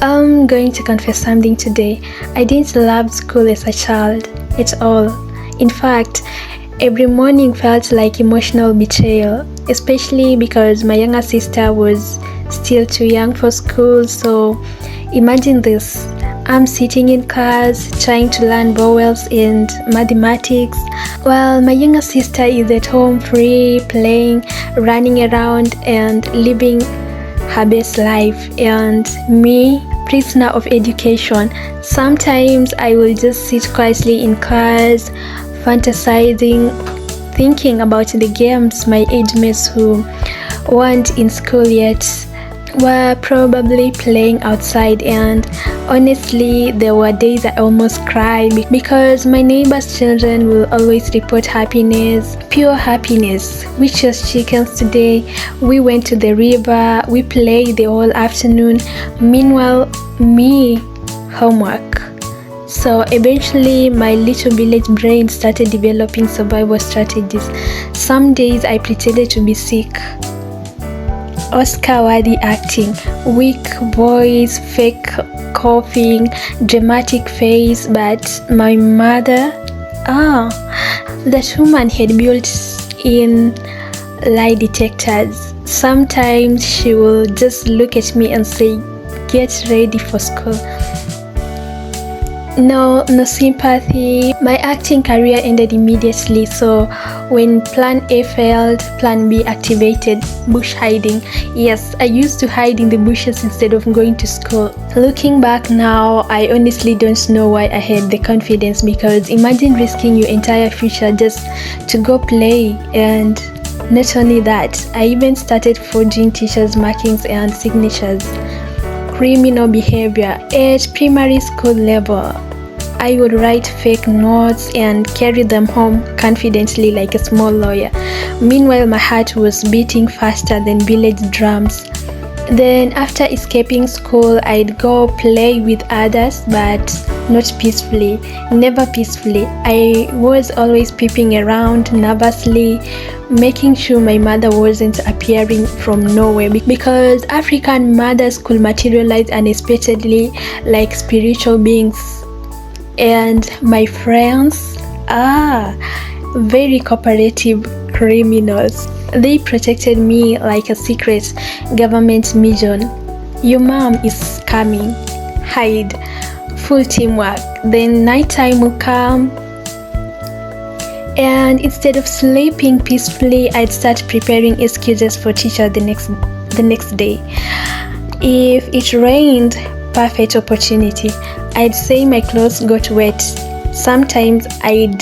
I'm going to confess something today. I didn't love school as a child at all. In fact, every morning felt like emotional betrayal, especially because my younger sister was still too young for school. So imagine this. I'm sitting in class trying to learn vowels and mathematics while my younger sister is at home free, playing, running around and living her best life, and me, prisoner of education. Sometimes I will just sit quietly in class, fantasizing, thinking about the games my age mates who weren't in school yet were probably playing outside, and honestly there were days I almost cried because my neighbors' children will always report happiness, pure happiness. We chose chickens today, we went to the river, we played the whole afternoon. Meanwhile, me, homework. So eventually my little village brain started developing survival strategies. Some days I pretended to be sick, Oscar-worthy acting, weak voice, fake coughing, dramatic face, but my mother, that woman had built in lie detectors. Sometimes she will just look at me and say, "Get ready for school." No sympathy. My acting career ended immediately, so when plan A failed, plan B activated. Bush hiding. Yes, I used to hide in the bushes instead of going to school. Looking back now, I honestly don't know why I had the confidence, because imagine risking your entire future just to go play. And not only that, I even started forging teachers' markings and signatures. Criminal behavior. At primary school level, I would write fake notes and carry them home confidently like a small lawyer. Meanwhile, my heart was beating faster than village drums. Then after escaping school, I'd go play with others, but not peacefully, never peacefully. I was always peeping around nervously, making sure my mother wasn't appearing from nowhere, because African mothers could materialize unexpectedly like spiritual beings. And my friends, very cooperative criminals. They protected me like a secret government mission. Your mom is coming. Hide. Full teamwork. Then nighttime will come, and instead of sleeping peacefully, I'd start preparing excuses for teacher the next day. If it rained, perfect opportunity. I'd say my clothes got wet. Sometimes I'd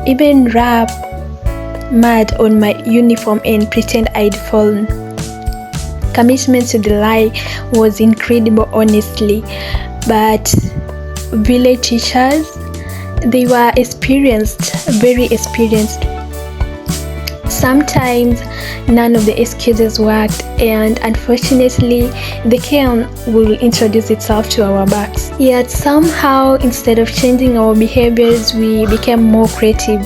even rub mud on my uniform and pretend I'd fallen. Commitment to the lie was incredible, honestly. But village teachers, they were experienced, very experienced. Sometimes none of the excuses worked, and unfortunately the cane will introduce itself to our backs. Yet somehow, instead of changing our behaviors, we became more creative.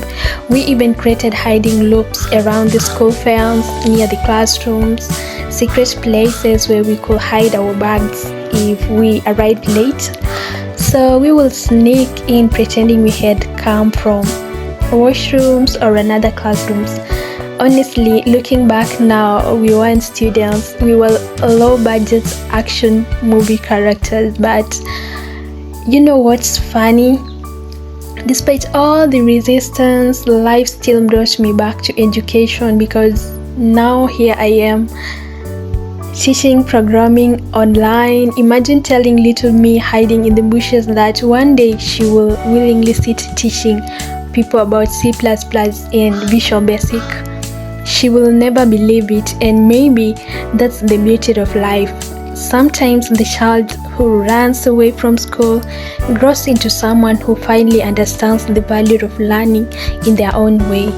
We even created hiding loops around the school fence, near the classrooms, secret places where we could hide our bags if we arrived late. So we will sneak in pretending we had come from washrooms or another classrooms. Honestly, looking back now, we weren't students, we were low-budget action movie characters. But you know what's funny? Despite all the resistance, life still brought me back to education, because now here I am, teaching programming online. Imagine telling little me hiding in the bushes that one day she will willingly sit teaching people about C++ and Visual Basic. She will never believe it, and maybe that's the beauty of life. Sometimes the child who runs away from school grows into someone who finally understands the value of learning in their own way.